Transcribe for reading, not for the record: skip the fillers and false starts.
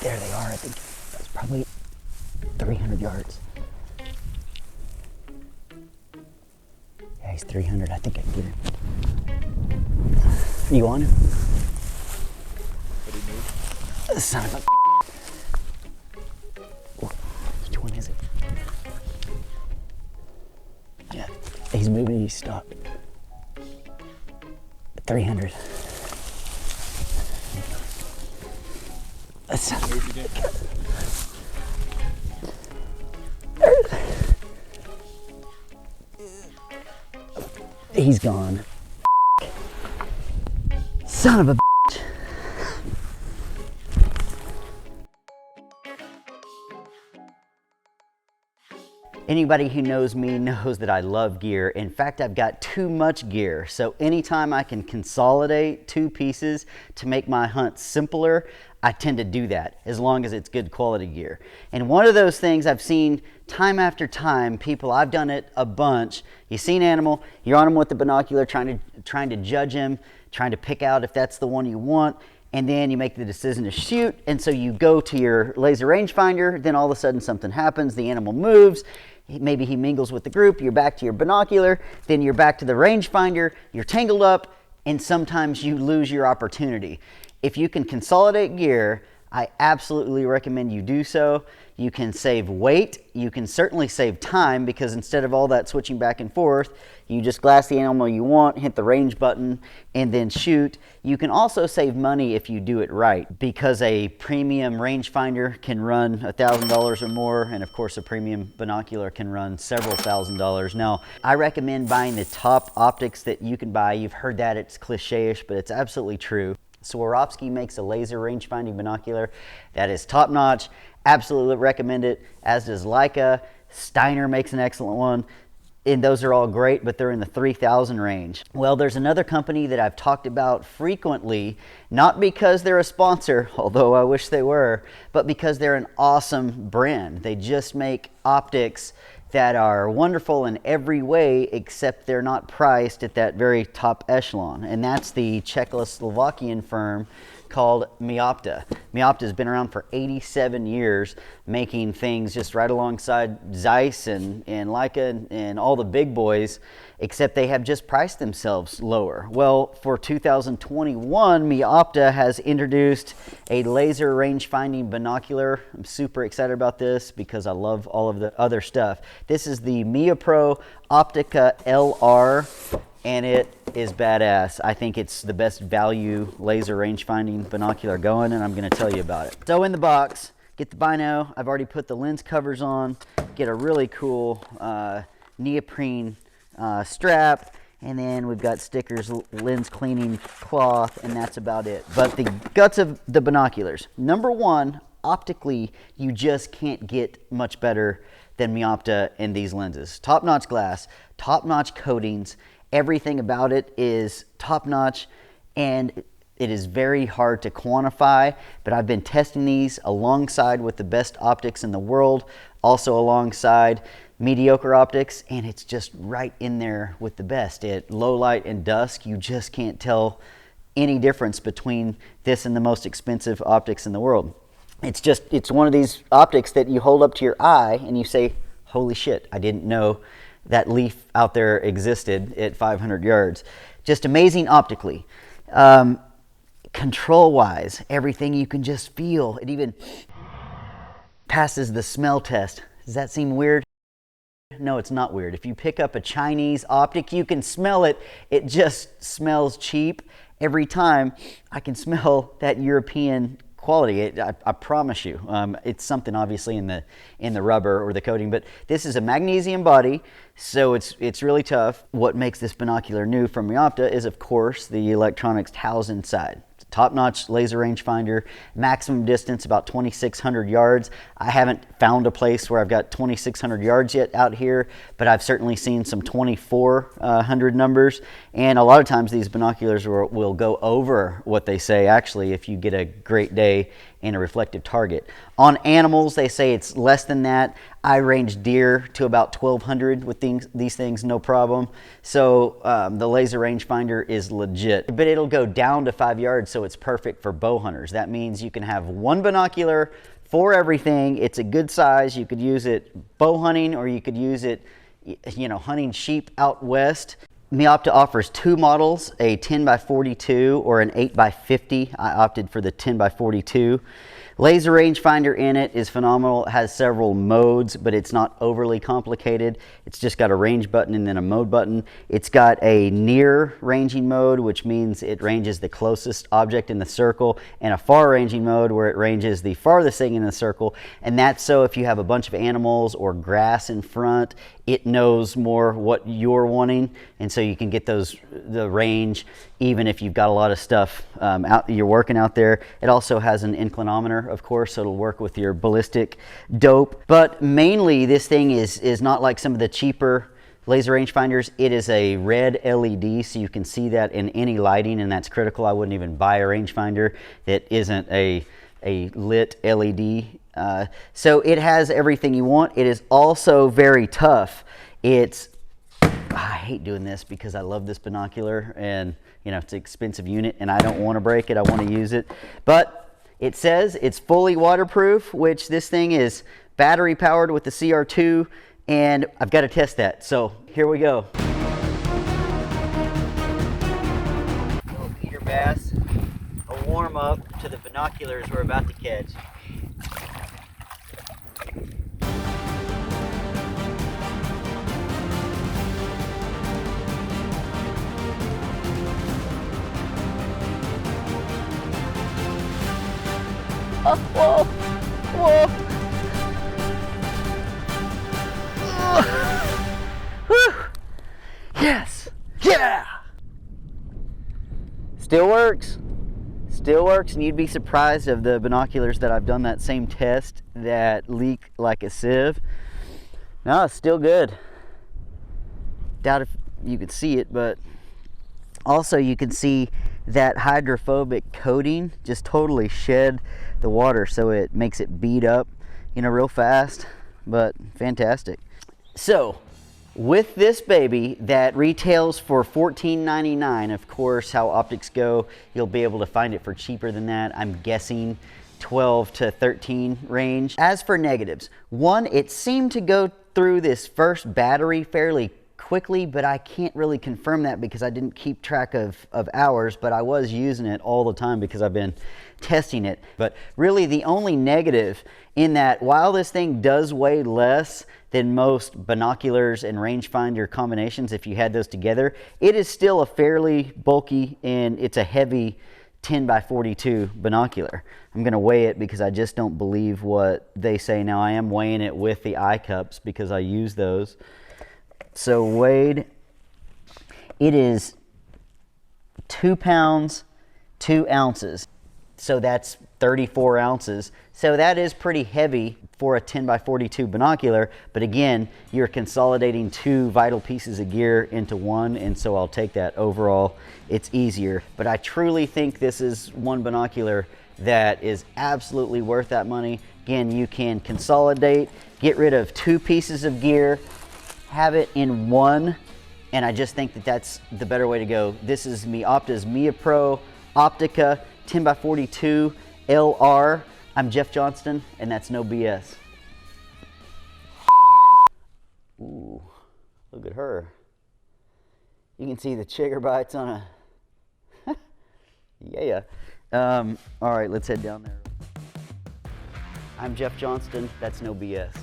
There they are. I think that's probably 300 yards. Yeah, he's 300. I think I can get him. You want him? Did he move? Son of a. Which one is it? Yeah, he's moving. He's stopped. 300. That's not He's gone. Son of a bitch. Anybody who knows me knows that I love gear. In fact, I've got too much gear. So anytime I can consolidate two pieces to make my hunt simpler, I tend to do that as long as it's good quality gear. And one of those things I've seen time after time, people, I've done it a bunch. You see an animal, you're on him with the binocular, trying to judge him, trying to pick out if that's the one you want, and then you make the decision to shoot. And so you go to your laser rangefinder, then all of a sudden something happens, the animal moves, maybe he mingles with the group, you're back to your binocular, then you're back to the rangefinder, you're tangled up, and sometimes you lose your opportunity. If you can consolidate gear, I absolutely recommend you do so. You can save weight, you can certainly save time, because instead of all that switching back and forth, you just glass the animal you want, hit the range button, and then shoot. You can also save money if you do it right, because a premium rangefinder can run $1,000 or more, and of course a premium binocular can run several $1,000s. Now, I recommend buying the top optics that you can buy. You've heard that, it's cliche-ish, but it's absolutely true. Swarovski makes a laser range-finding binocular that is top-notch. Absolutely recommend it, as does Leica. Steiner makes an excellent one. And those are all great, but they're in the 3,000 range. Well, there's another company that I've talked about frequently, not because they're a sponsor, although I wish they were, but because they're an awesome brand. They just make optics that are wonderful in every way, except they're not priced at that very top echelon. And that's the Czechoslovakian firm called Meopta. Meopta has been around for 87 years, making things just right alongside Zeiss and Leica and all the big boys, except they have just priced themselves lower. Well, for 2021, Meopta has introduced a laser range-finding binocular. I'm super excited about this because I love all of the other stuff. This is the MeoPro Optika LR, and it is badass. I think it's the best value laser range-finding binocular going, and I'm going to tell you about it. So in the box, get the Bino. I've already put the lens covers on. Get a really cool neoprene strap, and then we've got stickers, lens cleaning cloth, and that's about it. But the guts of the binoculars. Number one, optically, you just can't get much better than Meopta in these lenses. Top-notch glass, top-notch coatings. Everything about it is top-notch, and it is very hard to quantify, but I've been testing these alongside with the best optics in the world, also alongside mediocre optics, and it's just right in there with the best. At low light and dusk, you just can't tell any difference between this and the most expensive optics in the world. It's one of these optics that you hold up to your eye and you say, holy shit, I didn't know that leaf out there existed at 500 yards. Just amazing optically. Control-wise, everything you can just feel. It even passes the smell test. Does that seem weird? No, it's not weird. If you pick up a Chinese optic, you can smell it. It just smells cheap. Every time I can smell that European quality. I promise you. It's something obviously in the rubber or the coating, but this is a magnesium body, so it's really tough. What makes this binocular new from Meopta is, of course, the electronics housed inside. Top-notch laser rangefinder, maximum distance about 2,600 yards. I haven't found a place where I've got 2,600 yards yet out here, but I've certainly seen some 2,400 numbers, and a lot of times these binoculars will go over what they say actually if you get a great day and a reflective target. On animals, they say it's less than that. I range deer to about 1,200 with these things, no problem. So the laser rangefinder is legit, but it'll go down to 5 yards, so it's perfect for bow hunters. That means you can have one binocular for everything. It's a good size. You could use it bow hunting, or you could use it, you know, hunting sheep out west. Meopta offers two models, a 10x42 or an 8x50. I opted for the 10x42. Laser rangefinder in it is phenomenal. It has several modes, but it's not overly complicated. It's just got a range button and then a mode button. It's got a near ranging mode, which means it ranges the closest object in the circle, and a far ranging mode where it ranges the farthest thing in the circle. And that's so if you have a bunch of animals or grass in front, it knows more what you're wanting, and so you can get the range even if you've got a lot of stuff you're working out there. It also has an inclinometer, of course, so it'll work with your ballistic dope. But mainly this thing is not like some of the cheaper laser rangefinders. It is a red LED, so you can see that in any lighting, and that's critical. I wouldn't even buy a rangefinder that isn't a lit LED. So it has everything you want. It is also very tough. I hate doing this because I love this binocular, and you know, it's an expensive unit and I don't want to break it. I want to use it. But it says it's fully waterproof, which this thing is battery powered with the CR2, and I've got to test that. So here we go. Little Peter Bass, a warm up to the binoculars we're about to catch. Oh, whoa, whoa. Yes, yeah. Still works, and you'd be surprised of the binoculars that I've done that same test that leak like a sieve. No, it's still good. Doubt if you could see it, but also you can see that hydrophobic coating just totally shed the water, so it makes it bead up, you know, real fast. But fantastic. So with this baby that retails for $14.99, of course, how optics go, you'll be able to find it for cheaper than that. I'm guessing 12 to 13 range. As for negatives, one, it seemed to go through this first battery fairly quickly, but I can't really confirm that because I didn't keep track of hours, but I was using it all the time because I've been testing it. But really the only negative in that, while this thing does weigh less than most binoculars and rangefinder combinations, if you had those together, it is still a fairly bulky, and it's a heavy 10x42 binocular. I'm going to weigh it because I just don't believe what they say. Now I am weighing it with the eye cups because I use those. So weighed, it is 2 pounds, 2 ounces. So that's 34 ounces. So that is pretty heavy for a 10x42 binocular. But again, you're consolidating two vital pieces of gear into one. And so I'll take that. Overall, it's easier. But I truly think this is one binocular that is absolutely worth that money. Again, you can consolidate, get rid of two pieces of gear, have it in one, and I just think that that's the better way to go. This is Meopta's MeoPro Optika 10x42 LR. I'm Jeff Johnston, and that's no BS. Ooh, look at her. You can see the chigger bites on a yeah. All right, let's head down there. I'm Jeff Johnston, that's no BS.